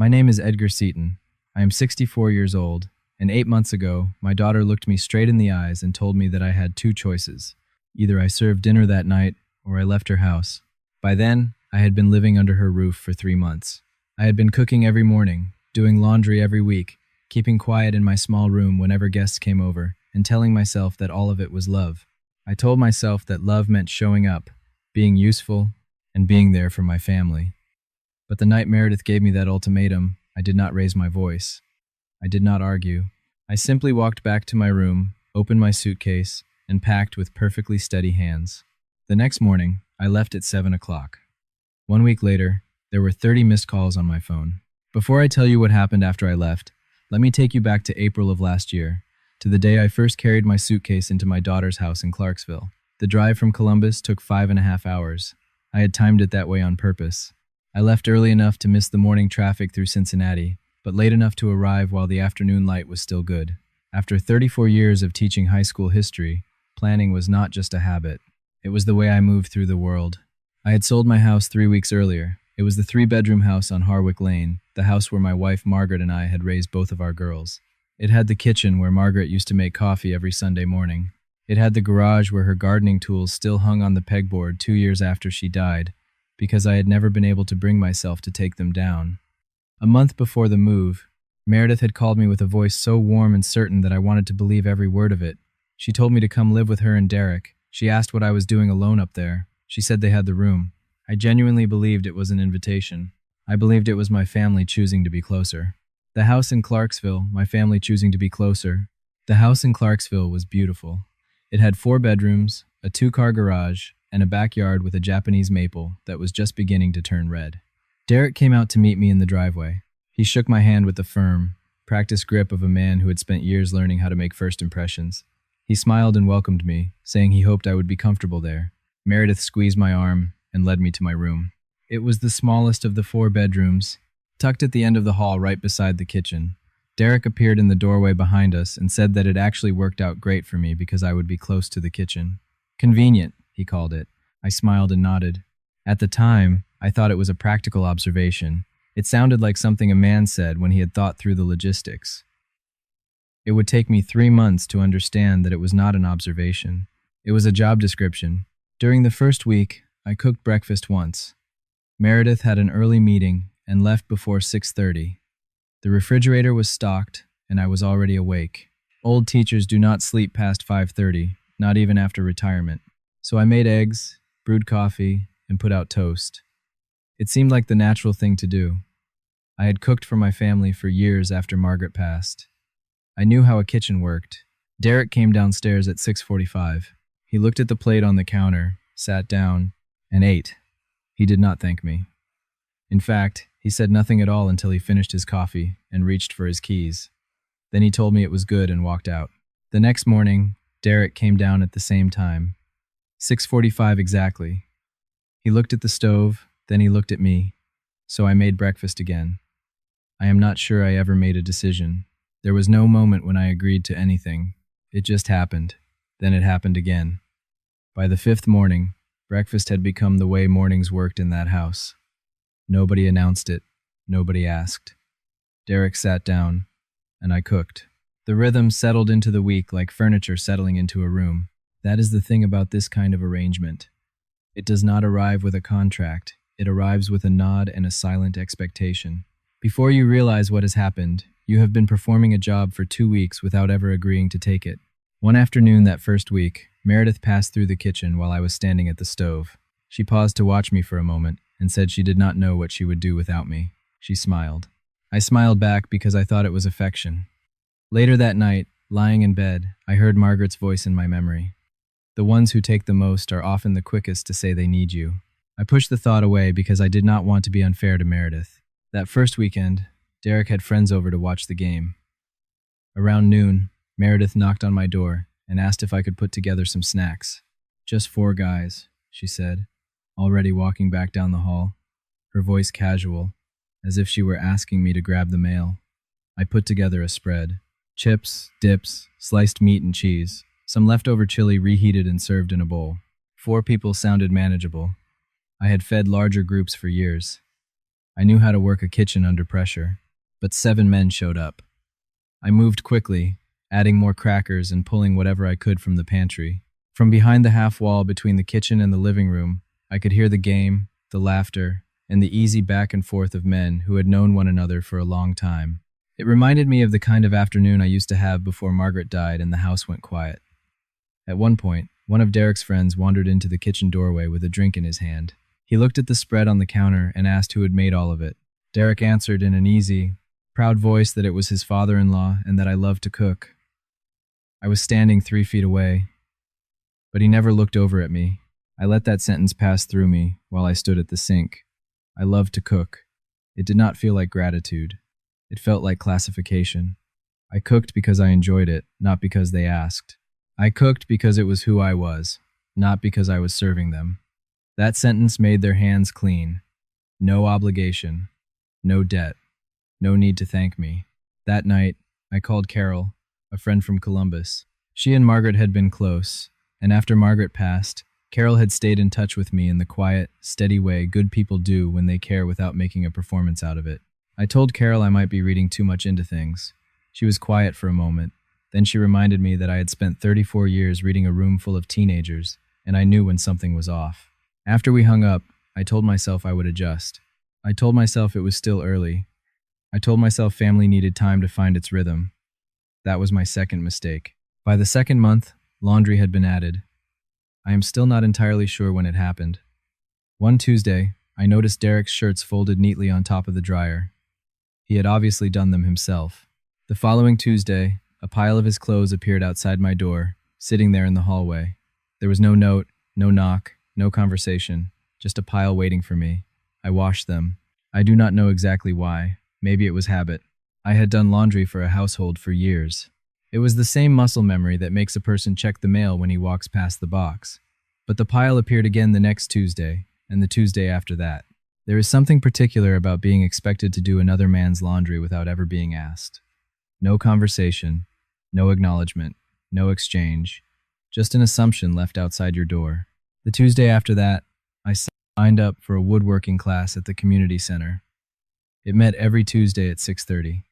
My name is Edgar Seaton. I am 64 years old, and 8 months ago, my daughter looked me straight in the eyes and told me that I had two choices. Either I served dinner that night, or I left her house. By then, I had been living under her roof for 3 months. I had been cooking every morning, doing laundry every week, keeping quiet in my small room whenever guests came over, and telling myself that all of it was love. I told myself that love meant showing up, being useful, and being there for my family. But the night Meredith gave me that ultimatum, I did not raise my voice. I did not argue. I simply walked back to my room, opened my suitcase, and packed with perfectly steady hands. The next morning, I left at 7 o'clock. 1 week later, there were 30 missed calls on my phone. Before I tell you what happened after I left, let me take you back to April of last year, to the day I first carried my suitcase into my daughter's house in Clarksville. The drive from Columbus took 5.5 hours. I had timed it that way on purpose. I left early enough to miss the morning traffic through Cincinnati, but late enough to arrive while the afternoon light was still good. After 34 years of teaching high school history, planning was not just a habit. It was the way I moved through the world. I had sold my house 3 weeks earlier. It was the 3-bedroom house on Harwick Lane, the house where my wife Margaret and I had raised both of our girls. It had the kitchen where Margaret used to make coffee every Sunday morning. It had the garage where her gardening tools still hung on the pegboard 2 years after she died, because I had never been able to bring myself to take them down. A month before the move, Meredith had called me with a voice so warm and certain that I wanted to believe every word of it. She told me to come live with her and Derek. She asked what I was doing alone up there. She said they had the room. I genuinely believed it was an invitation. I believed it was my family choosing to be closer. The house in Clarksville, my family choosing to be closer. The house in Clarksville was beautiful. It had 4 bedrooms, a 2-car garage, and a backyard with a Japanese maple that was just beginning to turn red. Derek came out to meet me in the driveway. He shook my hand with the firm, practiced grip of a man who had spent years learning how to make first impressions. He smiled and welcomed me, saying he hoped I would be comfortable there. Meredith squeezed my arm and led me to my room. It was the smallest of the 4 bedrooms, tucked at the end of the hall right beside the kitchen. Derek appeared in the doorway behind us and said that it actually worked out great for me because I would be close to the kitchen. Convenient, he called it. I smiled and nodded. At the time, I thought it was a practical observation. It sounded like something a man said when he had thought through the logistics. It would take me 3 months to understand that it was not an observation. It was a job description. During the first week, I cooked breakfast once. Meredith had an early meeting and left before 6:30. The refrigerator was stocked, and I was already awake. Old teachers do not sleep past 5:30, not even after retirement. So I made eggs, brewed coffee, and put out toast. It seemed like the natural thing to do. I had cooked for my family for years after Margaret passed. I knew how a kitchen worked. Derek came downstairs at 6:45. He looked at the plate on the counter, sat down, and ate. He did not thank me. In fact, he said nothing at all until he finished his coffee and reached for his keys. Then he told me it was good and walked out. The next morning, Derek came down at the same time. 6:45 exactly. He looked at the stove, then he looked at me, so I made breakfast again. I am not sure I ever made a decision. There was no moment when I agreed to anything. It just happened. Then it happened again. By the 5th morning, breakfast had become the way mornings worked in that house. Nobody announced it. Nobody asked. Derek sat down, and I cooked. The rhythm settled into the week like furniture settling into a room. That is the thing about this kind of arrangement. It does not arrive with a contract. It arrives with a nod and a silent expectation. Before you realize what has happened, you have been performing a job for 2 weeks without ever agreeing to take it. One afternoon that first week, Meredith passed through the kitchen while I was standing at the stove. She paused to watch me for a moment and said she did not know what she would do without me. She smiled. I smiled back because I thought it was affection. Later that night, lying in bed, I heard Margaret's voice in my memory. The ones who take the most are often the quickest to say they need you. I pushed the thought away because I did not want to be unfair to Meredith. That first weekend, Derek had friends over to watch the game. Around noon, Meredith knocked on my door and asked if I could put together some snacks. "Just 4 guys," she said, already walking back down the hall, her voice casual, as if she were asking me to grab the mail. I put together a spread. Chips, dips, sliced meat and cheese. Some leftover chili reheated and served in a bowl. 4 people sounded manageable. I had fed larger groups for years. I knew how to work a kitchen under pressure, but 7 men showed up. I moved quickly, adding more crackers and pulling whatever I could from the pantry. From behind the half wall between the kitchen and the living room, I could hear the game, the laughter, and the easy back and forth of men who had known one another for a long time. It reminded me of the kind of afternoon I used to have before Margaret died and the house went quiet. At one point, one of Derek's friends wandered into the kitchen doorway with a drink in his hand. He looked at the spread on the counter and asked who had made all of it. Derek answered in an easy, proud voice that it was his father-in-law and that I loved to cook. I was standing 3 feet away, but he never looked over at me. I let that sentence pass through me while I stood at the sink. I loved to cook. It did not feel like gratitude. It felt like classification. I cooked because I enjoyed it, not because they asked. I cooked because it was who I was, not because I was serving them. That sentence made their hands clean. No obligation. No debt. No need to thank me. That night, I called Carol, a friend from Columbus. She and Margaret had been close, and after Margaret passed, Carol had stayed in touch with me in the quiet, steady way good people do when they care without making a performance out of it. I told Carol I might be reading too much into things. She was quiet for a moment. Then she reminded me that I had spent 34 years reading a room full of teenagers, and I knew when something was off. After we hung up, I told myself I would adjust. I told myself it was still early. I told myself family needed time to find its rhythm. That was my second mistake. By the second month, laundry had been added. I am still not entirely sure when it happened. One Tuesday, I noticed Derek's shirts folded neatly on top of the dryer. He had obviously done them himself. The following Tuesday, a pile of his clothes appeared outside my door, sitting there in the hallway. There was no note, no knock, no conversation, just a pile waiting for me. I washed them. I do not know exactly why. Maybe it was habit. I had done laundry for a household for years. It was the same muscle memory that makes a person check the mail when he walks past the box. But the pile appeared again the next Tuesday, and the Tuesday after that. There is something particular about being expected to do another man's laundry without ever being asked. No conversation, no acknowledgement, no exchange, just an assumption left outside your door. The Tuesday after that, I signed up for a woodworking class at the community center. It met every Tuesday at 6:30.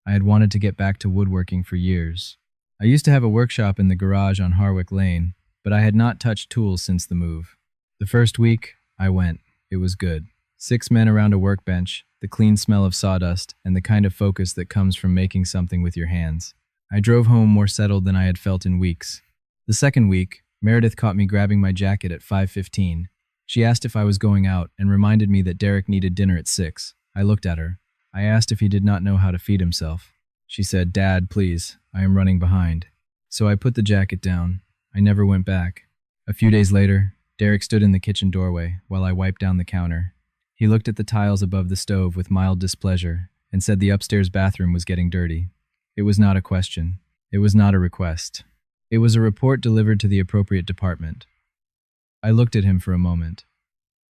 I had wanted to get back to woodworking for years. I used to have a workshop in the garage on Harwick Lane, but I had not touched tools since the move. The first week, I went. It was good. 6 men around a workbench, the clean smell of sawdust, and the kind of focus that comes from making something with your hands. I drove home more settled than I had felt in weeks. The second week, Meredith caught me grabbing my jacket at 5:15. She asked if I was going out and reminded me that Derek needed dinner at 6. I looked at her. I asked if he did not know how to feed himself. She said, "Dad, please, I am running behind." So I put the jacket down. I never went back. A few days later, Derek stood in the kitchen doorway while I wiped down the counter. He looked at the tiles above the stove with mild displeasure and said the upstairs bathroom was getting dirty. It was not a question. It was not a request. It was a report delivered to the appropriate department. I looked at him for a moment.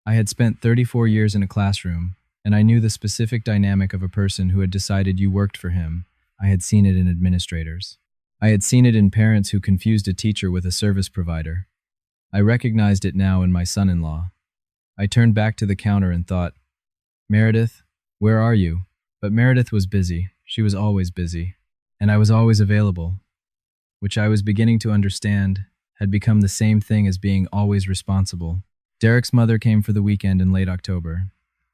I had spent 34 years in a classroom, and I knew the specific dynamic of a person who had decided you worked for him. I had seen it in administrators. I had seen it in parents who confused a teacher with a service provider. I recognized it now in my son-in-law. I turned back to the counter and thought, "Meredith, where are you?" But Meredith was busy. She was always busy. And I was always available, which I was beginning to understand had become the same thing as being always responsible. Derek's mother came for the weekend in late October.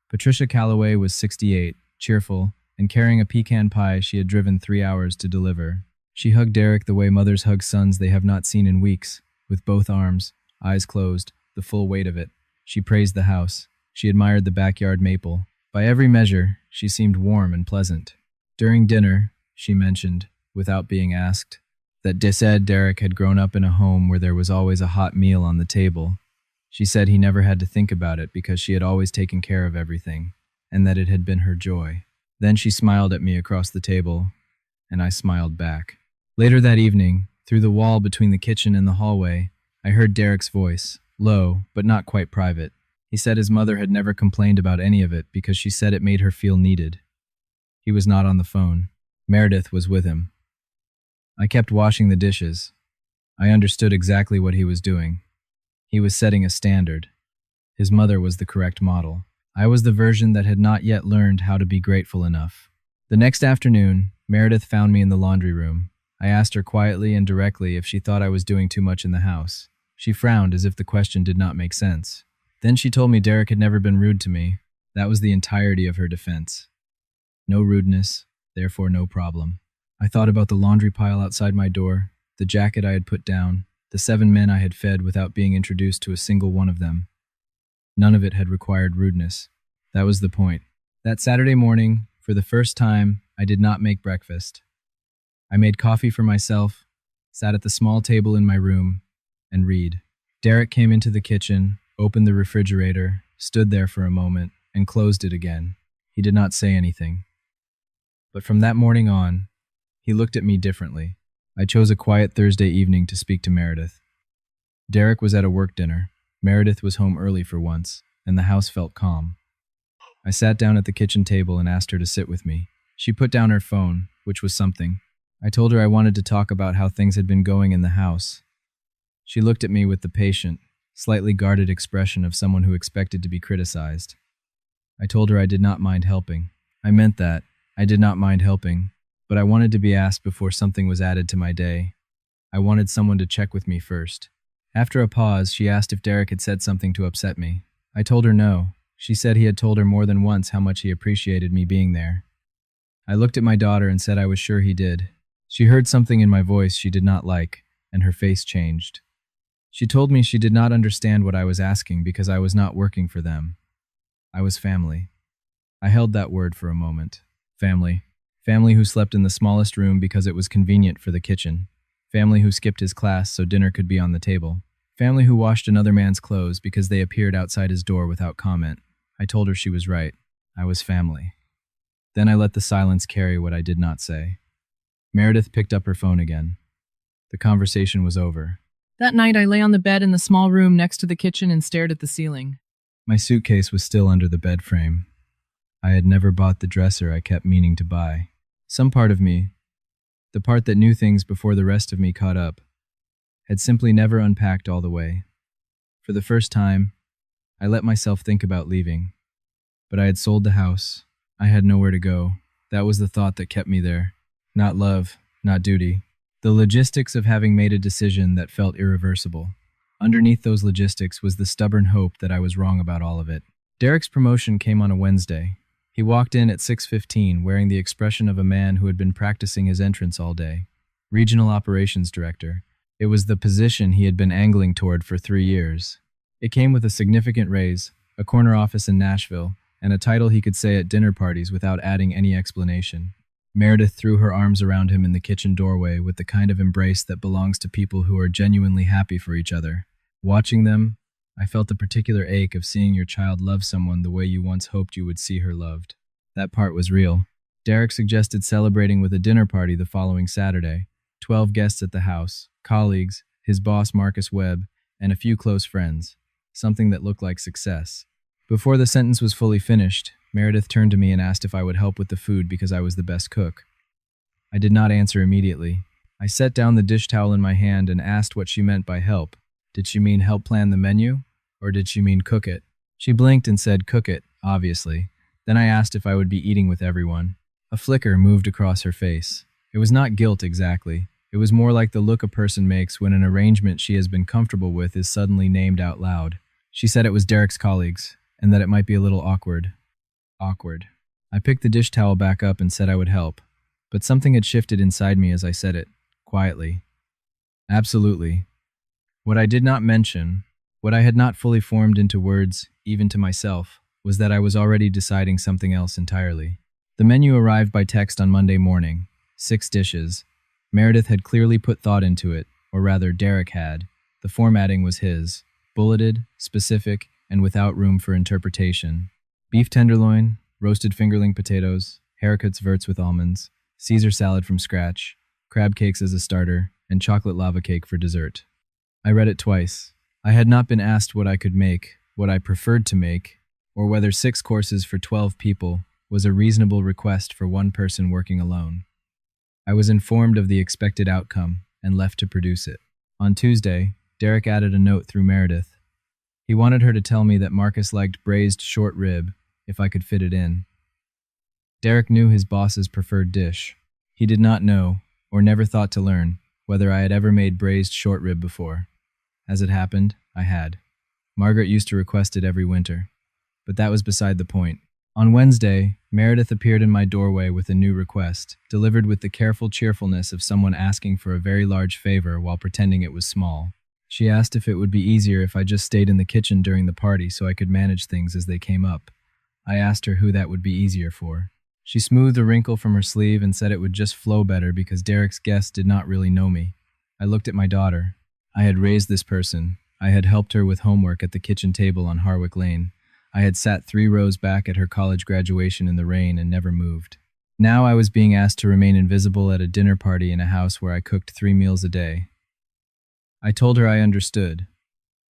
Patricia Calloway was 68, cheerful, and carrying a pecan pie she had driven 3 hours to deliver. She hugged Derek the way mothers hug sons they have not seen in weeks, with both arms, eyes closed, the full weight of it. She praised the house. She admired the backyard maple. By every measure, she seemed warm and pleasant. During dinner, she mentioned, without being asked, that said Derek had grown up in a home where there was always a hot meal on the table. She said he never had to think about it because she had always taken care of everything, and that it had been her joy. Then she smiled at me across the table, and I smiled back. Later that evening, through the wall between the kitchen and the hallway, I heard Derek's voice, low, but not quite private. He said his mother had never complained about any of it because she said it made her feel needed. He was not on the phone. Meredith was with him. I kept washing the dishes. I understood exactly what he was doing. He was setting a standard. His mother was the correct model. I was the version that had not yet learned how to be grateful enough. The next afternoon, Meredith found me in the laundry room. I asked her quietly and directly if she thought I was doing too much in the house. She frowned as if the question did not make sense. Then she told me Derek had never been rude to me. That was the entirety of her defense. No rudeness, therefore no problem. I thought about the laundry pile outside my door, the jacket I had put down, the 7 men I had fed without being introduced to a single one of them. None of it had required rudeness. That was the point. That Saturday morning, for the first time, I did not make breakfast. I made coffee for myself, sat at the small table in my room, and read. Derek came into the kitchen, opened the refrigerator, stood there for a moment, and closed it again. He did not say anything. But from that morning on, he looked at me differently. I chose a quiet Thursday evening to speak to Meredith. Derek was at a work dinner. Meredith was home early for once, and the house felt calm. I sat down at the kitchen table and asked her to sit with me. She put down her phone, which was something. I told her I wanted to talk about how things had been going in the house. She looked at me with the patient, slightly guarded expression of someone who expected to be criticized. I told her I did not mind helping. I meant that. I did not mind helping, but I wanted to be asked before something was added to my day. I wanted someone to check with me first. After a pause, she asked if Derek had said something to upset me. I told her no. She said he had told her more than once how much he appreciated me being there. I looked at my daughter and said I was sure he did. She heard something in my voice she did not like, and her face changed. She told me she did not understand what I was asking because I was not working for them. I was family. I held that word for a moment. Family. Family who slept in the smallest room because it was convenient for the kitchen. Family who skipped his class so dinner could be on the table. Family who washed another man's clothes because they appeared outside his door without comment. I told her she was right. I was family. Then I let the silence carry what I did not say. Meredith picked up her phone again. The conversation was over. That night I lay on the bed in the small room next to the kitchen and stared at the ceiling. My suitcase was still under the bed frame. I had never bought the dresser I kept meaning to buy. Some part of me, the part that knew things before the rest of me caught up, had simply never unpacked all the way. For the first time, I let myself think about leaving. But I had sold the house. I had nowhere to go. That was the thought that kept me there. Not love, not duty. The logistics of having made a decision that felt irreversible. Underneath those logistics was the stubborn hope that I was wrong about all of it. Derek's promotion came on a Wednesday. He walked in at 6:15 wearing the expression of a man who had been practicing his entrance all day. Regional Operations Director. It was the position he had been angling toward for 3 years. It came with a significant raise, a corner office in Nashville, and a title he could say at dinner parties without adding any explanation. Meredith threw her arms around him in the kitchen doorway with the kind of embrace that belongs to people who are genuinely happy for each other. Watching them, I felt the particular ache of seeing your child love someone the way you once hoped you would see her loved. That part was real. Derek suggested celebrating with a dinner party the following Saturday. 12 guests at the house, colleagues, his boss Marcus Webb, and a few close friends. Something that looked like success. Before the sentence was fully finished, Meredith turned to me and asked if I would help with the food because I was the best cook. I did not answer immediately. I set down the dish towel in my hand and asked what she meant by help. Did she mean help plan the menu? Or did she mean cook it? She blinked and said cook it, obviously. Then I asked if I would be eating with everyone. A flicker moved across her face. It was not guilt exactly. It was more like the look a person makes when an arrangement she has been comfortable with is suddenly named out loud. She said it was Derek's colleagues, and that it might be a little awkward. Awkward. I picked the dish towel back up and said I would help, but something had shifted inside me as I said it, quietly. Absolutely. What I did not mention, what I had not fully formed into words, even to myself, was that I was already deciding something else entirely. The menu arrived by text on Monday morning. 6 dishes. Meredith had clearly put thought into it, or rather Derek had. The formatting was his. Bulleted, specific, and without room for interpretation. Beef tenderloin, roasted fingerling potatoes, haricots verts with almonds, Caesar salad from scratch, crab cakes as a starter, and chocolate lava cake for dessert. I read it twice. I had not been asked what I could make, what I preferred to make, or whether 6 courses for 12 people was a reasonable request for one person working alone. I was informed of the expected outcome and left to produce it. On Tuesday, Derek added a note through Meredith. He wanted her to tell me that Marcus liked braised short rib, if I could fit it in. Derek knew his boss's preferred dish. He did not know, or never thought to learn, whether I had ever made braised short rib before. As it happened, I had. Margaret used to request it every winter. But that was beside the point. On Wednesday, Meredith appeared in my doorway with a new request, delivered with the careful cheerfulness of someone asking for a very large favor while pretending it was small. She asked if it would be easier if I just stayed in the kitchen during the party so I could manage things as they came up. I asked her who that would be easier for. She smoothed a wrinkle from her sleeve and said it would just flow better because Derek's guests did not really know me. I looked at my daughter. I had raised this person. I had helped her with homework at the kitchen table on Harwick Lane. I had sat 3 rows back at her college graduation in the rain and never moved. Now I was being asked to remain invisible at a dinner party in a house where I cooked 3 meals a day. I told her I understood,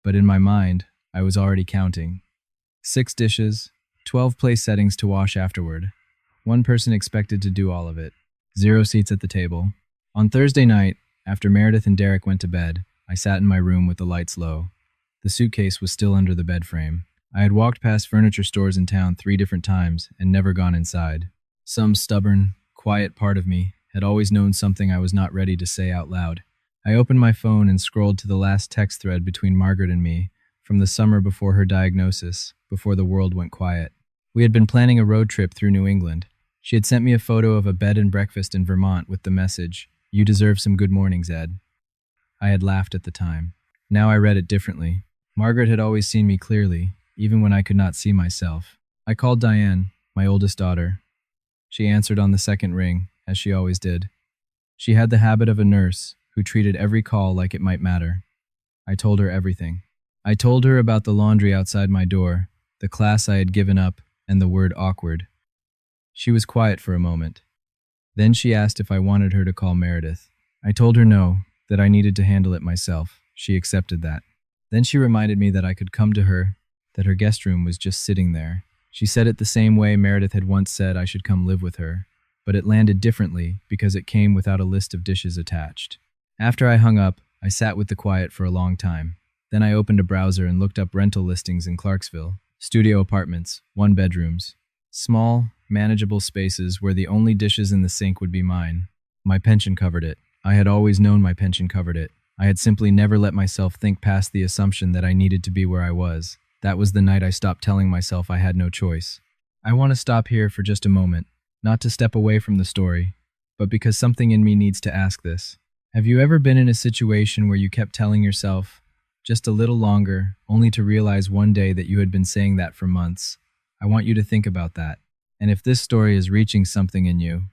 but in my mind, I was already counting. 6 dishes, 12 place settings to wash afterward. 1 person expected to do all of it. 0 seats at the table. On Thursday night, after Meredith and Derek went to bed, I sat in my room with the lights low. The suitcase was still under the bed frame. I had walked past furniture stores in town 3 different times and never gone inside. Some stubborn, quiet part of me had always known something I was not ready to say out loud. I opened my phone and scrolled to the last text thread between Margaret and me, from the summer before her diagnosis, before the world went quiet. We had been planning a road trip through New England. She had sent me a photo of a bed and breakfast in Vermont with the message, "You deserve some good mornings, Ed." I had laughed at the time. Now I read it differently. Margaret had always seen me clearly, even when I could not see myself. I called Diane, my oldest daughter. She answered on the second ring, as she always did. She had the habit of a nurse who treated every call like it might matter. I told her everything. I told her about the laundry outside my door, the class I had given up, and the word awkward. She was quiet for a moment. Then she asked if I wanted her to call Meredith. I told her no, that I needed to handle it myself. She accepted that. Then she reminded me that I could come to her, that her guest room was just sitting there. She said it the same way Meredith had once said I should come live with her, but it landed differently because it came without a list of dishes attached. After I hung up, I sat with the quiet for a long time. Then I opened a browser and looked up rental listings in Clarksville. Studio apartments, 1 bedrooms. Small, manageable spaces where the only dishes in the sink would be mine. My pension covered it. I had always known my pension covered it. I had simply never let myself think past the assumption that I needed to be where I was. That was the night I stopped telling myself I had no choice. I want to stop here for just a moment, not to step away from the story, but because something in me needs to ask this. Have you ever been in a situation where you kept telling yourself, just a little longer, only to realize one day that you had been saying that for months? I want you to think about that. And if this story is reaching something in you,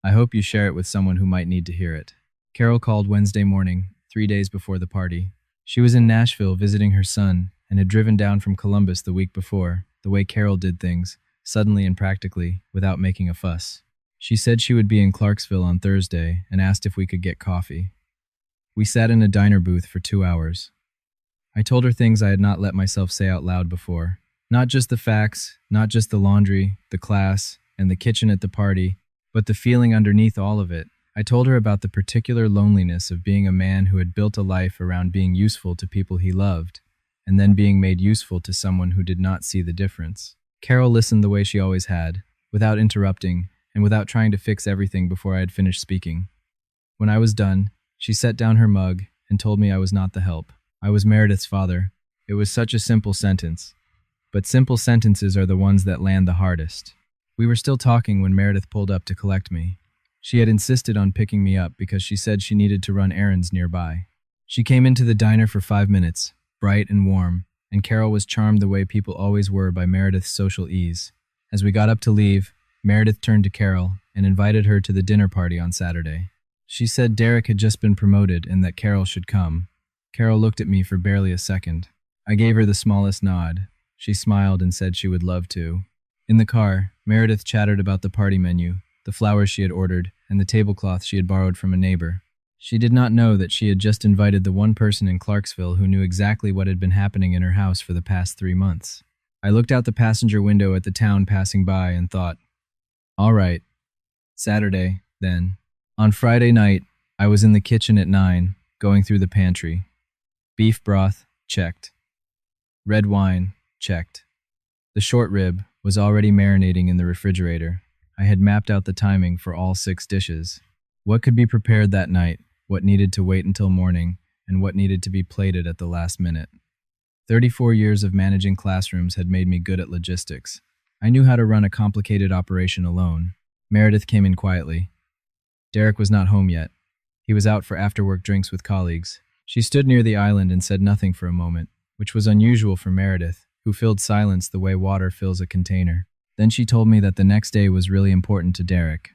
I hope you share it with someone who might need to hear it. Carol called Wednesday morning, 3 days before the party. She was in Nashville visiting her son and had driven down from Columbus the week before, the way Carol did things, suddenly and practically, without making a fuss. She said she would be in Clarksville on Thursday and asked if we could get coffee. We sat in a diner booth for 2 hours. I told her things I had not let myself say out loud before. Not just the facts, not just the laundry, the class, and the kitchen at the party, but the feeling underneath all of it. I told her about the particular loneliness of being a man who had built a life around being useful to people he loved, and then being made useful to someone who did not see the difference. Carol listened the way she always had, without interrupting, and without trying to fix everything before I had finished speaking. When I was done, she set down her mug and told me I was not the help. I was Meredith's father. It was such a simple sentence. But simple sentences are the ones that land the hardest. We were still talking when Meredith pulled up to collect me. She had insisted on picking me up because she said she needed to run errands nearby. She came into the diner for 5 minutes, bright and warm, and Carol was charmed the way people always were by Meredith's social ease. As we got up to leave, Meredith turned to Carol and invited her to the dinner party on Saturday. She said Derek had just been promoted and that Carol should come. Carol looked at me for barely a second. I gave her the smallest nod. She smiled and said she would love to. In the car, Meredith chattered about the party menu, the flowers she had ordered, and the tablecloth she had borrowed from a neighbor. She did not know that she had just invited the one person in Clarksville who knew exactly what had been happening in her house for the past 3 months. I looked out the passenger window at the town passing by and thought, all right, Saturday, then. On Friday night, I was in the kitchen at 9, going through the pantry. Beef broth, checked. Red wine, checked. The short rib, was already marinating in the refrigerator. I had mapped out the timing for all 6 dishes. What could be prepared that night, what needed to wait until morning, and what needed to be plated at the last minute. 34 years of managing classrooms had made me good at logistics. I knew how to run a complicated operation alone. Meredith came in quietly. Derek was not home yet. He was out for after-work drinks with colleagues. She stood near the island and said nothing for a moment, which was unusual for Meredith, who filled silence the way water fills a container. Then she told me that the next day was really important to Derek.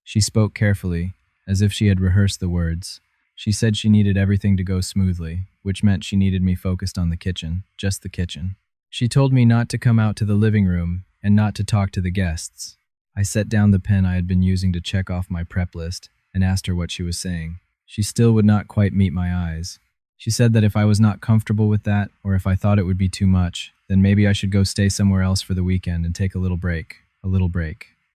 She spoke carefully, as if she had rehearsed the words. She said she needed everything to go smoothly, which meant she needed me focused on the kitchen, just the kitchen. She told me not to come out to the living room and not to talk to the guests. I set down the pen I had been using to check off my prep list and asked her what she was saying. She still would not quite meet my eyes. She said that if I was not comfortable with that, or if I thought it would be too much, then maybe I should go stay somewhere else for the weekend and take a little break.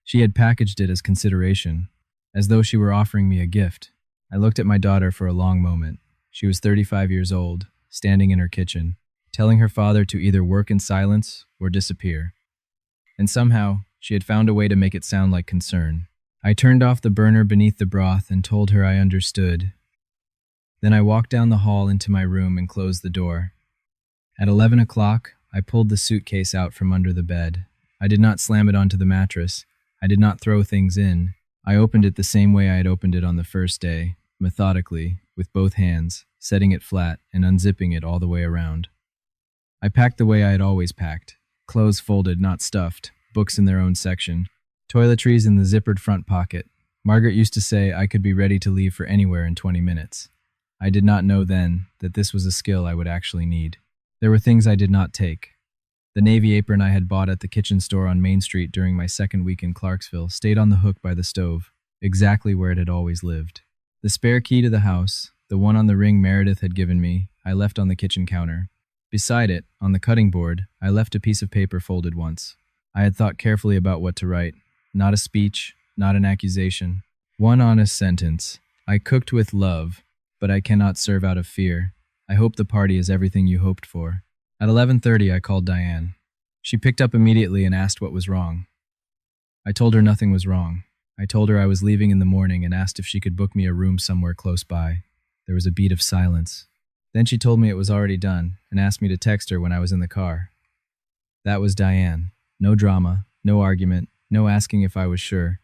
She had packaged it as consideration, as though she were offering me a gift. I looked at my daughter for a long moment. She was 35 years old, standing in her kitchen, telling her father to either work in silence or disappear. And somehow, she had found a way to make it sound like concern. I turned off the burner beneath the broth and told her I understood. Then I walked down the hall into my room and closed the door. At 11 o'clock, I pulled the suitcase out from under the bed. I did not slam it onto the mattress. I did not throw things in. I opened it the same way I had opened it on the first day, methodically, with both hands, setting it flat and unzipping it all the way around. I packed the way I had always packed. Clothes folded, not stuffed, books in their own section, toiletries in the zippered front pocket. Margaret used to say I could be ready to leave for anywhere in 20 minutes. I did not know then that this was a skill I would actually need. There were things I did not take. The navy apron I had bought at the kitchen store on Main Street during my second week in Clarksville stayed on the hook by the stove, exactly where it had always lived. The spare key to the house, the one on the ring Meredith had given me, I left on the kitchen counter. Beside it, on the cutting board, I left a piece of paper folded once. I had thought carefully about what to write. Not a speech, not an accusation. One honest sentence. I cooked with love, but I cannot serve out of fear. I hope the party is everything you hoped for. At 11:30, I called Diane. She picked up immediately and asked what was wrong. I told her nothing was wrong. I told her I was leaving in the morning and asked if she could book me a room somewhere close by. There was a beat of silence. Then she told me it was already done and asked me to text her when I was in the car. That was Diane. No drama, no argument, no asking if I was sure.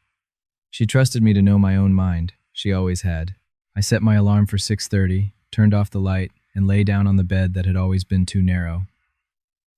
She trusted me to know my own mind. She always had. I set my alarm for 6:30, turned off the light, and lay down on the bed that had always been too narrow.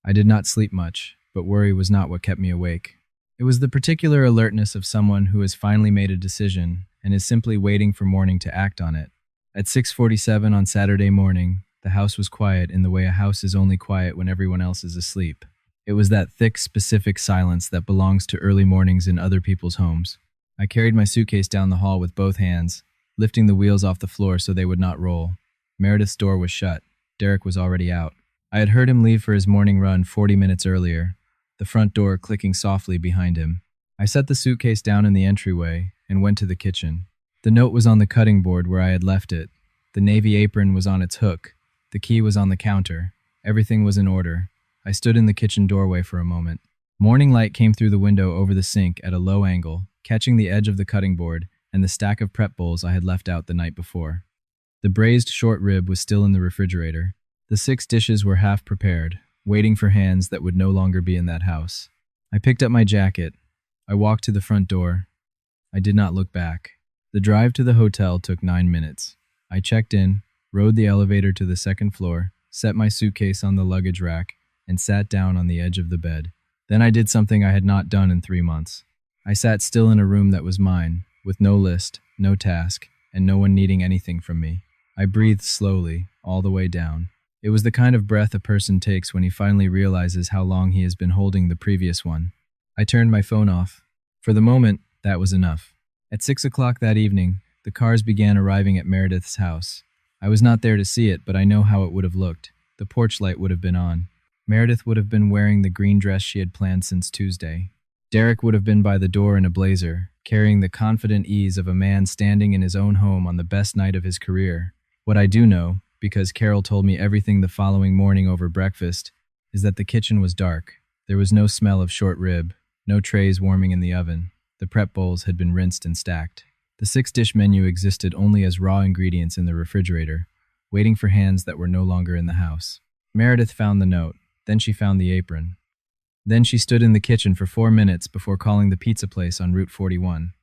I did not sleep much, but worry was not what kept me awake. It was the particular alertness of someone who has finally made a decision and is simply waiting for morning to act on it. At 6:47 on Saturday morning, the house was quiet in the way a house is only quiet when everyone else is asleep. It was that thick, specific silence that belongs to early mornings in other people's homes. I carried my suitcase down the hall with both hands, lifting the wheels off the floor so they would not roll. Meredith's door was shut. Derek was already out. I had heard him leave for his morning run 40 minutes earlier, the front door clicking softly behind him. I set the suitcase down in the entryway and went to the kitchen. The note was on the cutting board where I had left it. The navy apron was on its hook. The key was on the counter. Everything was in order. I stood in the kitchen doorway for a moment. Morning light came through the window over the sink at a low angle, catching the edge of the cutting board and the stack of prep bowls I had left out the night before. The braised short rib was still in the refrigerator. The 6 dishes were half prepared, waiting for hands that would no longer be in that house. I picked up my jacket. I walked to the front door. I did not look back. The drive to the hotel took 9 minutes. I checked in, rode the elevator to the second floor, set my suitcase on the luggage rack, and sat down on the edge of the bed. Then I did something I had not done in 3 months. I sat still in a room that was mine, with no list, no task, and no one needing anything from me. I breathed slowly, all the way down. It was the kind of breath a person takes when he finally realizes how long he has been holding the previous one. I turned my phone off. For the moment, that was enough. At 6 o'clock that evening, the cars began arriving at Meredith's house. I was not there to see it, but I know how it would have looked. The porch light would have been on. Meredith would have been wearing the green dress she had planned since Tuesday. Derek would have been by the door in a blazer, carrying the confident ease of a man standing in his own home on the best night of his career. What I do know, because Carol told me everything the following morning over breakfast, is that the kitchen was dark. There was no smell of short rib, no trays warming in the oven. The prep bowls had been rinsed and stacked. The 6-dish menu existed only as raw ingredients in the refrigerator, waiting for hands that were no longer in the house. Meredith found the note. Then she found the apron. Then she stood in the kitchen for 4 minutes before calling the pizza place on Route 41.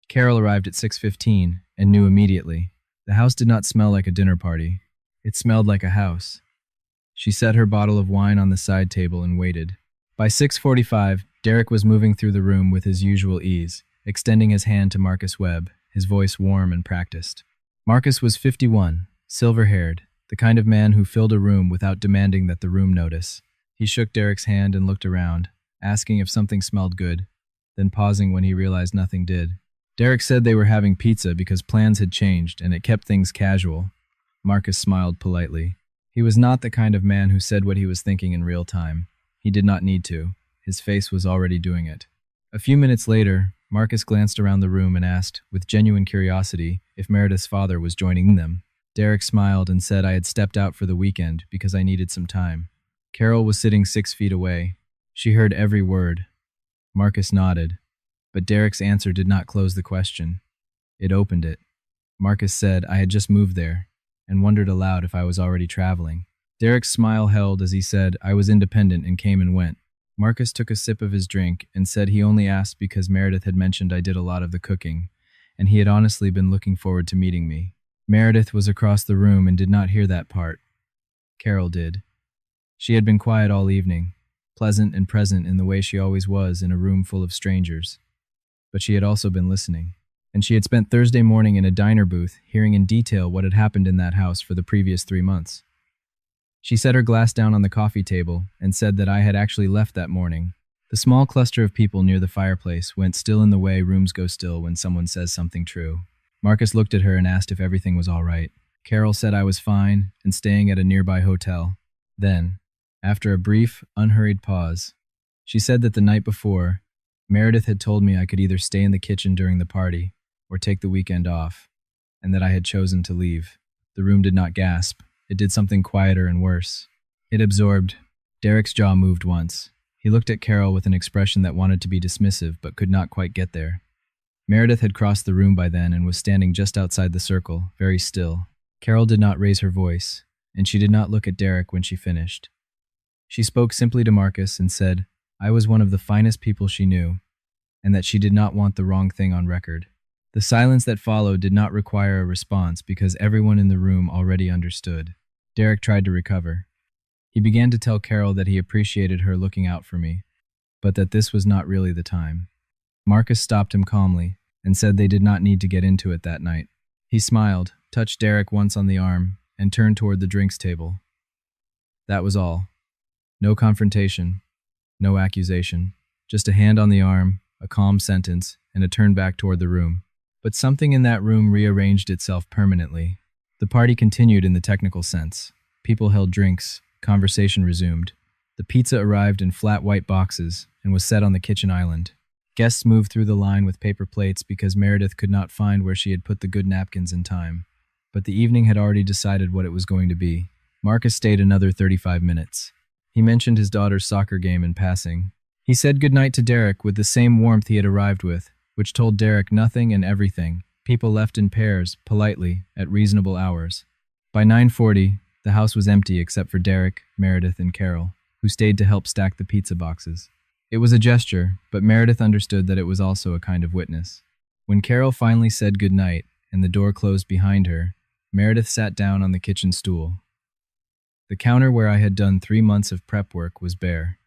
Carol arrived at 6:15 and knew immediately. The house did not smell like a dinner party. It smelled like a house. She set her bottle of wine on the side table and waited. By 6:45, Derek was moving through the room with his usual ease, extending his hand to Marcus Webb, his voice warm and practiced. Marcus was 51, silver-haired, the kind of man who filled a room without demanding that the room notice. He shook Derek's hand and looked around, asking if something smelled good, then pausing when he realized nothing did. Derek said they were having pizza because plans had changed and it kept things casual. Marcus smiled politely. He was not the kind of man who said what he was thinking in real time. He did not need to. His face was already doing it. A few minutes later, Marcus glanced around the room and asked, with genuine curiosity, if Meredith's father was joining them. Derek smiled and said I had stepped out for the weekend because I needed some time. Carol was sitting 6 feet away. She heard every word. Marcus nodded, but Derek's answer did not close the question. It opened it. Marcus said I had just moved there and wondered aloud if I was already traveling. Derek's smile held as he said I was independent and came and went. Marcus took a sip of his drink and said he only asked because Meredith had mentioned I did a lot of the cooking, and he had honestly been looking forward to meeting me. Meredith was across the room and did not hear that part. Carol did. She had been quiet all evening, pleasant and present in the way she always was in a room full of strangers. But she had also been listening, and she had spent Thursday morning in a diner booth hearing in detail what had happened in that house for the previous 3 months. She set her glass down on the coffee table and said that I had actually left that morning. The small cluster of people near the fireplace went still in the way rooms go still when someone says something true. Marcus looked at her and asked if everything was all right. Carol said I was fine and staying at a nearby hotel. Then, after a brief, unhurried pause, she said that the night before, Meredith had told me I could either stay in the kitchen during the party or take the weekend off, and that I had chosen to leave. The room did not gasp. It did something quieter and worse. It absorbed. Derek's jaw moved once. He looked at Carol with an expression that wanted to be dismissive but could not quite get there. Meredith had crossed the room by then and was standing just outside the circle, very still. Carol did not raise her voice, and she did not look at Derek when she finished. She spoke simply to Marcus and said I was one of the finest people she knew, and that she did not want the wrong thing on record. The silence that followed did not require a response because everyone in the room already understood. Derek tried to recover. He began to tell Carol that he appreciated her looking out for me, but that this was not really the time. Marcus stopped him calmly and said they did not need to get into it that night. He smiled, touched Derek once on the arm, and turned toward the drinks table. That was all. No confrontation, no accusation, just a hand on the arm, a calm sentence, and a turn back toward the room. But something in that room rearranged itself permanently. The party continued in the technical sense. People held drinks, conversation resumed. The pizza arrived in flat white boxes and was set on the kitchen island. Guests moved through the line with paper plates because Meredith could not find where she had put the good napkins in time. But the evening had already decided what it was going to be. Marcus stayed another 35 minutes. He mentioned his daughter's soccer game in passing. He said goodnight to Derek with the same warmth he had arrived with, which told Derek nothing and everything. People left in pairs, politely, at reasonable hours. By 9:40, the house was empty except for Derek, Meredith, and Carol, who stayed to help stack the pizza boxes. It was a gesture, but Meredith understood that it was also a kind of witness. When Carol finally said goodnight and the door closed behind her, Meredith sat down on the kitchen stool. The counter where I had done 3 months of prep work was bare.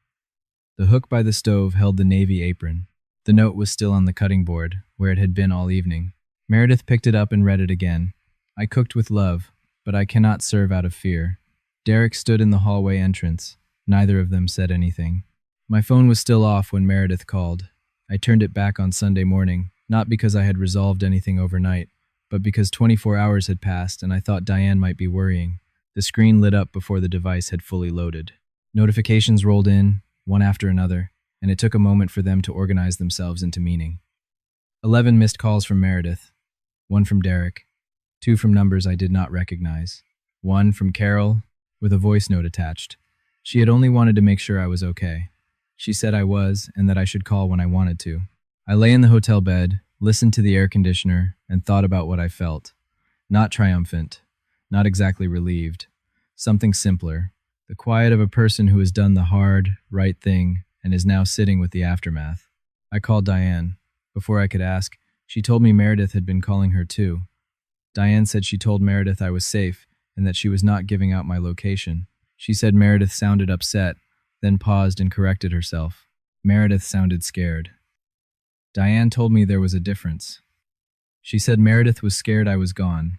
The hook by the stove held the navy apron. The note was still on the cutting board, where it had been all evening. Meredith picked it up and read it again. I cooked with love, but I cannot serve out of fear. Derek stood in the hallway entrance. Neither of them said anything. My phone was still off when Meredith called. I turned it back on Sunday morning, not because I had resolved anything overnight, but because 24 hours had passed and I thought Diane might be worrying. The screen lit up before the device had fully loaded. Notifications rolled in, one after another, and it took a moment for them to organize themselves into meaning. 11 missed calls from Meredith, 1 from Derek, 2 from numbers I did not recognize, 1 from Carol with a voice note attached. She had only wanted to make sure I was okay. She said I was, and that I should call when I wanted to. I lay in the hotel bed, listened to the air conditioner, and thought about what I felt. Not triumphant, not exactly relieved. Something simpler. The quiet of a person who has done the hard, right thing and is now sitting with the aftermath. I called Diane. Before I could ask, she told me Meredith had been calling her too. Diane said she told Meredith I was safe and that she was not giving out my location. She said Meredith sounded upset, then paused and corrected herself. Meredith sounded scared. Diane told me there was a difference. She said Meredith was scared I was gone,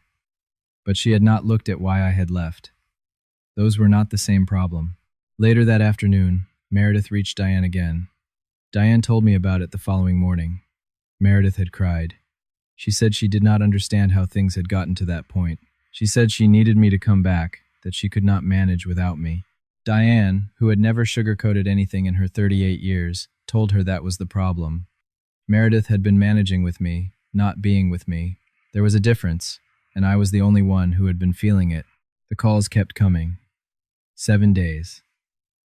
but she had not looked at why I had left. Those were not the same problem. Later that afternoon, Meredith reached Diane again. Diane told me about it the following morning. Meredith had cried. She said she did not understand how things had gotten to that point. She said she needed me to come back, that she could not manage without me. Diane, who had never sugarcoated anything in her 38 years, told her that was the problem. Meredith had been managing with me, not being with me. There was a difference, and I was the only one who had been feeling it. The calls kept coming. 7 days.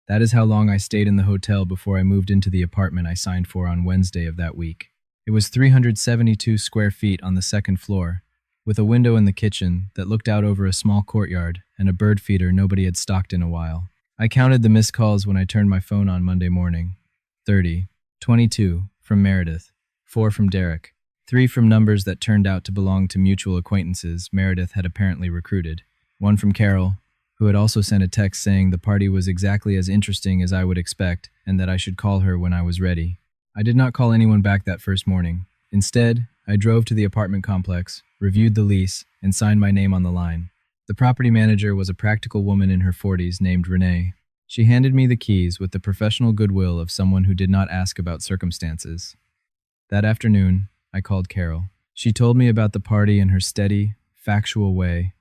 That is how long I stayed in the hotel before I moved into the apartment I signed for on Wednesday of that week. It was 372 square feet on the second floor, with a window in the kitchen that looked out over a small courtyard and a bird feeder nobody had stocked in a while. I counted the missed calls when I turned my phone on Monday morning. 30. 22 from Meredith, 4 from Derek, 3 from numbers that turned out to belong to mutual acquaintances Meredith had apparently recruited, 1 from Carol, who had also sent a text saying the party was exactly as interesting as I would expect and that I should call her when I was ready. I did not call anyone back that first morning. Instead, I drove to the apartment complex, reviewed the lease, and signed my name on the line. The property manager was a practical woman in her 40s named Renee. She handed me the keys with the professional goodwill of someone who did not ask about circumstances. That afternoon, I called Carol. She told me about the party in her steady, factual way,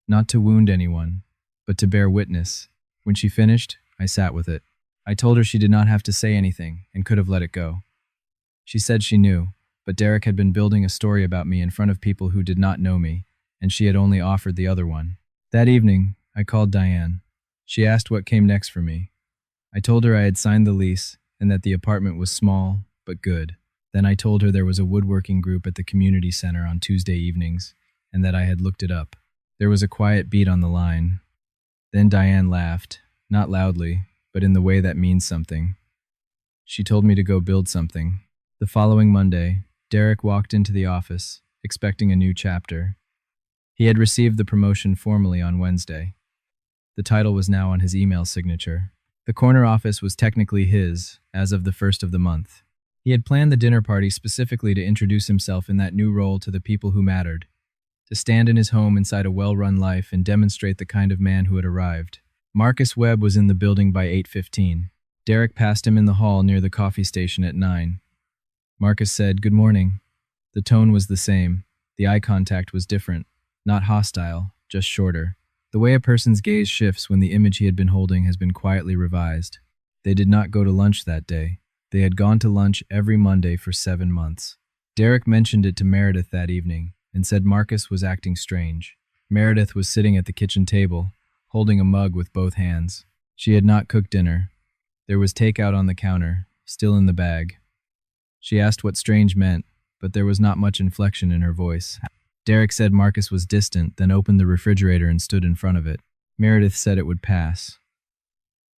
not to wound anyone, but to bear witness. When she finished, I sat with it. I told her she did not have to say anything and could have let it go. She said she knew, but Derek had been building a story about me in front of people who did not know me, and she had only offered the other one. That evening, I called Diane. She asked what came next for me. I told her I had signed the lease and that the apartment was small, but good. Then I told her there was a woodworking group at the community center on Tuesday evenings, and that I had looked it up. There was a quiet beat on the line. Then Diane laughed, not loudly, but in the way that means something. She told me to go build something. The following Monday, Derek walked into the office, expecting a new chapter. He had received the promotion formally on Wednesday. The title was now on his email signature. The corner office was technically his, as of the first of the month. He had planned the dinner party specifically to introduce himself in that new role to the people who mattered, to stand in his home inside a well-run life and demonstrate the kind of man who had arrived. Marcus Webb was in the building by 8:15. Derek passed him in the hall near the coffee station at 9. Marcus said, "Good morning." The tone was the same. The eye contact was different. Not hostile, just shorter. The way a person's gaze shifts when the image he had been holding has been quietly revised. They did not go to lunch that day. They had gone to lunch every Monday for 7 months. Derek mentioned it to Meredith that evening and said Marcus was acting strange. Meredith was sitting at the kitchen table, holding a mug with both hands. She had not cooked dinner. There was takeout on the counter, still in the bag. She asked what strange meant, but there was not much inflection in her voice. Derek said Marcus was distant, then opened the refrigerator and stood in front of it. Meredith said it would pass,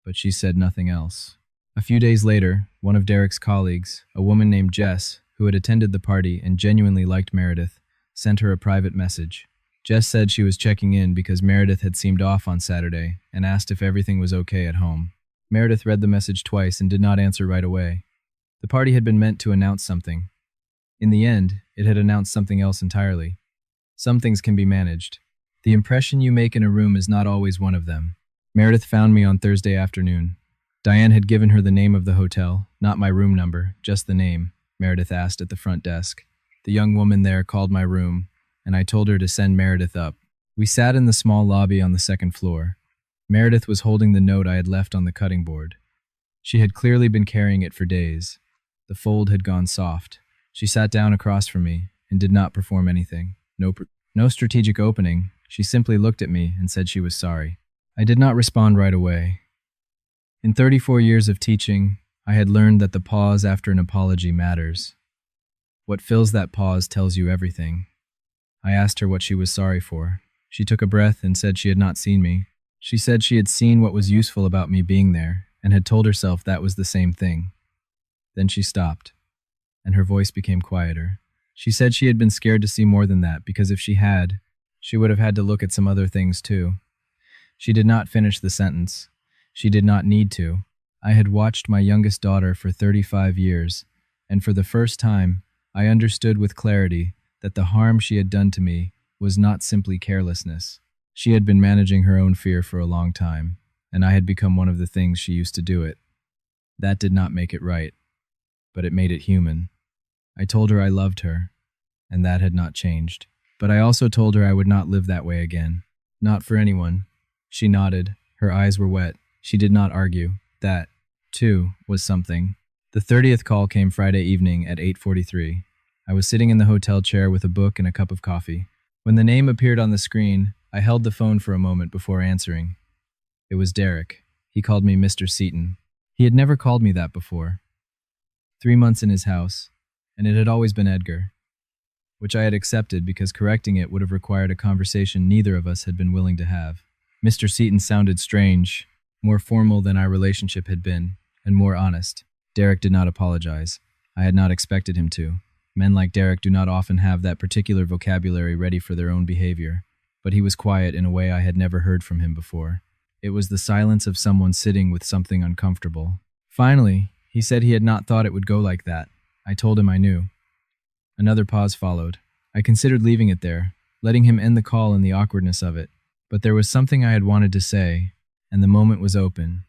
but she said nothing else. A few days later, one of Derek's colleagues, a woman named Jess, who had attended the party and genuinely liked Meredith, sent her a private message. Jess said she was checking in because Meredith had seemed off on Saturday and asked if everything was okay at home. Meredith read the message twice and did not answer right away. The party had been meant to announce something. In the end, it had announced something else entirely. Some things can be managed. The impression you make in a room is not always one of them. Meredith found me on Thursday afternoon. Diane had given her the name of the hotel, not my room number, just the name, Meredith asked at the front desk. The young woman there called my room, and I told her to send Meredith up. We sat in the small lobby on the second floor. Meredith was holding the note I had left on the cutting board. She had clearly been carrying it for days. The fold had gone soft. She sat down across from me and did not perform anything. No strategic opening. She simply looked at me and said she was sorry. I did not respond right away. In 34 years of teaching, I had learned that the pause after an apology matters. What fills that pause tells you everything. I asked her what she was sorry for. She took a breath and said she had not seen me. She said she had seen what was useful about me being there and had told herself that was the same thing. Then she stopped, and her voice became quieter. She said she had been scared to see more than that because if she had, she would have had to look at some other things too. She did not finish the sentence. She did not need to. I had watched my youngest daughter for 35 years, and for the first time, I understood with clarity that the harm she had done to me was not simply carelessness. She had been managing her own fear for a long time, and I had become one of the things she used to do it. That did not make it right, but it made it human. I told her I loved her, and that had not changed. But I also told her I would not live that way again. Not for anyone. She nodded. Her eyes were wet. She did not argue. That, too, was something. The 30th call came Friday evening at 8:43. I was sitting in the hotel chair with a book and a cup of coffee. When the name appeared on the screen, I held the phone for a moment before answering. It was Derek. He called me Mr. Seaton. He had never called me that before. 3 months in his house, and it had always been Edgar, which I had accepted because correcting it would have required a conversation neither of us had been willing to have. Mr. Seaton sounded strange, more formal than our relationship had been, and more honest. Derek did not apologize. I had not expected him to. Men like Derek do not often have that particular vocabulary ready for their own behavior, but he was quiet in a way I had never heard from him before. It was the silence of someone sitting with something uncomfortable. Finally, he said he had not thought it would go like that. I told him I knew. Another pause followed. I considered leaving it there, letting him end the call in the awkwardness of it. But there was something I had wanted to say, and the moment was open.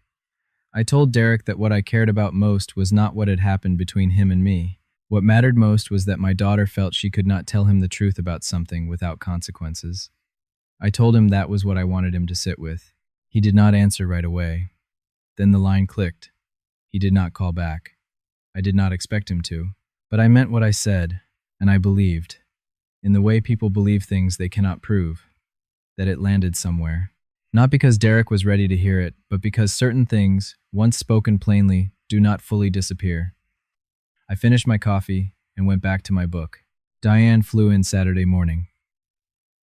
I told Derek that what I cared about most was not what had happened between him and me. What mattered most was that my daughter felt she could not tell him the truth about something without consequences. I told him that was what I wanted him to sit with. He did not answer right away. Then the line clicked. He did not call back. I did not expect him to, but I meant what I said, and I believed, in the way people believe things they cannot prove, that it landed somewhere. Not because Derek was ready to hear it, but because certain things, once spoken plainly, do not fully disappear. I finished my coffee and went back to my book. Diane flew in Saturday morning.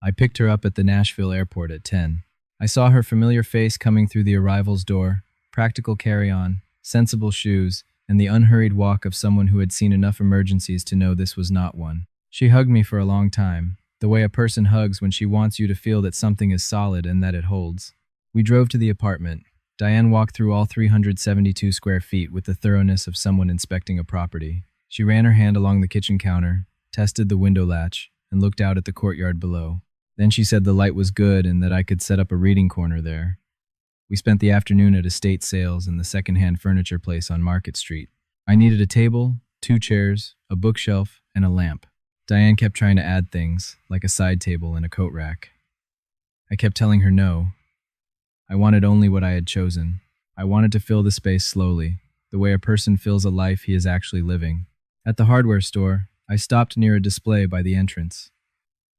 I picked her up at the Nashville airport at 10. I saw her familiar face coming through the arrivals door, practical carry-on, sensible shoes, and the unhurried walk of someone who had seen enough emergencies to know this was not one. She hugged me for a long time, the way a person hugs when she wants you to feel that something is solid and that it holds. We drove to the apartment. Diane walked through all 372 square feet with the thoroughness of someone inspecting a property. She ran her hand along the kitchen counter, tested the window latch, and looked out at the courtyard below. Then she said the light was good and that I could set up a reading corner there. We spent the afternoon at estate sales and the second-hand furniture place on Market Street. I needed a table, 2 chairs, a bookshelf, and a lamp. Diane kept trying to add things, like a side table and a coat rack. I kept telling her no. I wanted only what I had chosen. I wanted to fill the space slowly, the way a person fills a life he is actually living. At the hardware store, I stopped near a display by the entrance.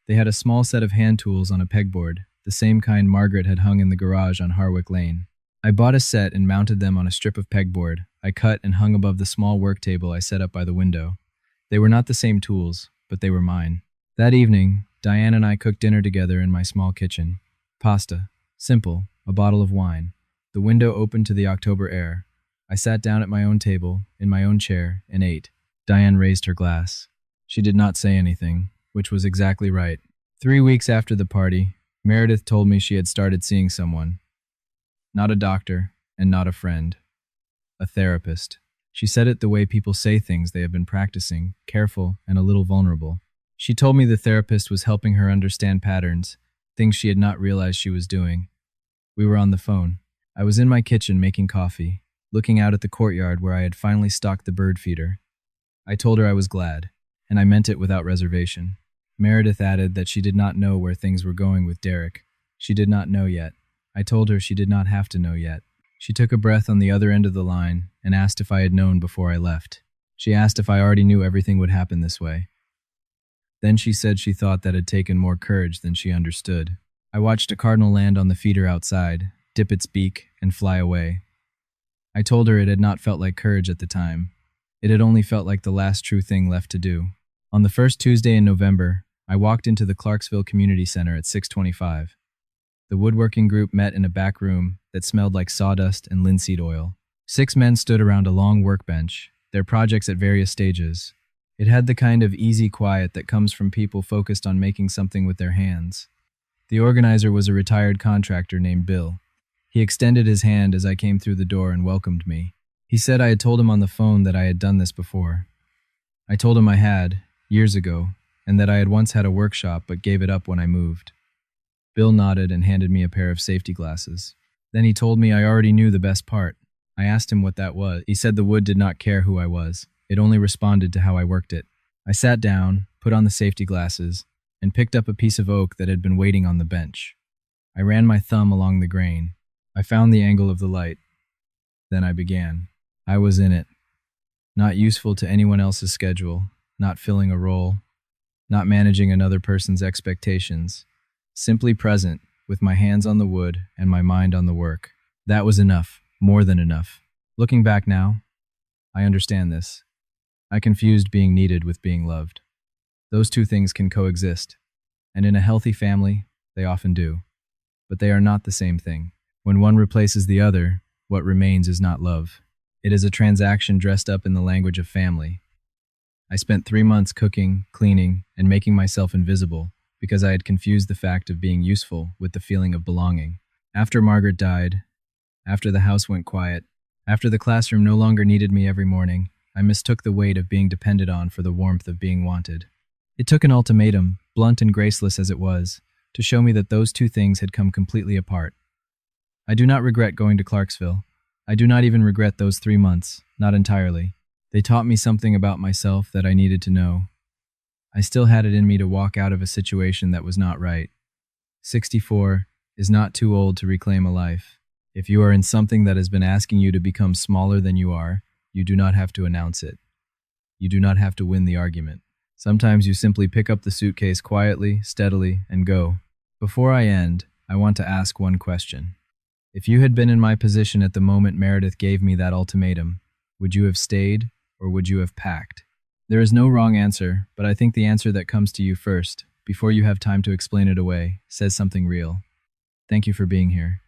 They had a small set of hand tools on a pegboard, the same kind Margaret had hung in the garage on Harwick Lane. I bought a set and mounted them on a strip of pegboard I cut and hung above the small work table I set up by the window. They were not the same tools, but they were mine. That evening, Diane and I cooked dinner together in my small kitchen. Pasta. Simple. A bottle of wine. The window opened to the October air. I sat down at my own table, in my own chair, and ate. Diane raised her glass. She did not say anything, which was exactly right. 3 weeks after the party, Meredith told me she had started seeing someone. Not a doctor, and not a friend. A therapist. She said it the way people say things they have been practicing, careful and a little vulnerable. She told me the therapist was helping her understand patterns, things she had not realized she was doing. We were on the phone. I was in my kitchen making coffee, looking out at the courtyard where I had finally stocked the bird feeder. I told her I was glad, and I meant it without reservation. Meredith added that she did not know where things were going with Derek. She did not know yet. I told her she did not have to know yet. She took a breath on the other end of the line and asked if I had known before I left. She asked if I already knew everything would happen this way. Then she said she thought that had taken more courage than she understood. I watched a cardinal land on the feeder outside, dip its beak, and fly away. I told her it had not felt like courage at the time. It had only felt like the last true thing left to do. On the first Tuesday in November, I walked into the Clarksville Community Center at 6:25. The woodworking group met in a back room that smelled like sawdust and linseed oil. 6 men stood around a long workbench, their projects at various stages. It had the kind of easy quiet that comes from people focused on making something with their hands. The organizer was a retired contractor named Bill. He extended his hand as I came through the door and welcomed me. He said I had told him on the phone that I had done this before. I told him I had, years ago, and that I had once had a workshop but gave it up when I moved. Bill nodded and handed me a pair of safety glasses. Then he told me I already knew the best part. I asked him what that was. He said the wood did not care who I was. It only responded to how I worked it. I sat down, put on the safety glasses, and picked up a piece of oak that had been waiting on the bench. I ran my thumb along the grain. I found the angle of the light. Then I began. I was in it. Not useful to anyone else's schedule, not filling a role, not managing another person's expectations. Simply present, with my hands on the wood and my mind on the work. That was enough, more than enough. Looking back now, I understand this. I confused being needed with being loved. Those two things can coexist, and in a healthy family, they often do. But they are not the same thing. When one replaces the other, what remains is not love. It is a transaction dressed up in the language of family. I spent 3 months cooking, cleaning, and making myself invisible because I had confused the fact of being useful with the feeling of belonging. After Margaret died, after the house went quiet, after the classroom no longer needed me every morning, I mistook the weight of being depended on for the warmth of being wanted. It took an ultimatum, blunt and graceless as it was, to show me that those two things had come completely apart. I do not regret going to Clarksville. I do not even regret those 3 months, not entirely. They taught me something about myself that I needed to know. I still had it in me to walk out of a situation that was not right. 64 is not too old to reclaim a life. If you are in something that has been asking you to become smaller than you are, you do not have to announce it. You do not have to win the argument. Sometimes you simply pick up the suitcase quietly, steadily, and go. Before I end, I want to ask one question. If you had been in my position at the moment Meredith gave me that ultimatum, would you have stayed or would you have packed? There is no wrong answer, but I think the answer that comes to you first, before you have time to explain it away, says something real. Thank you for being here.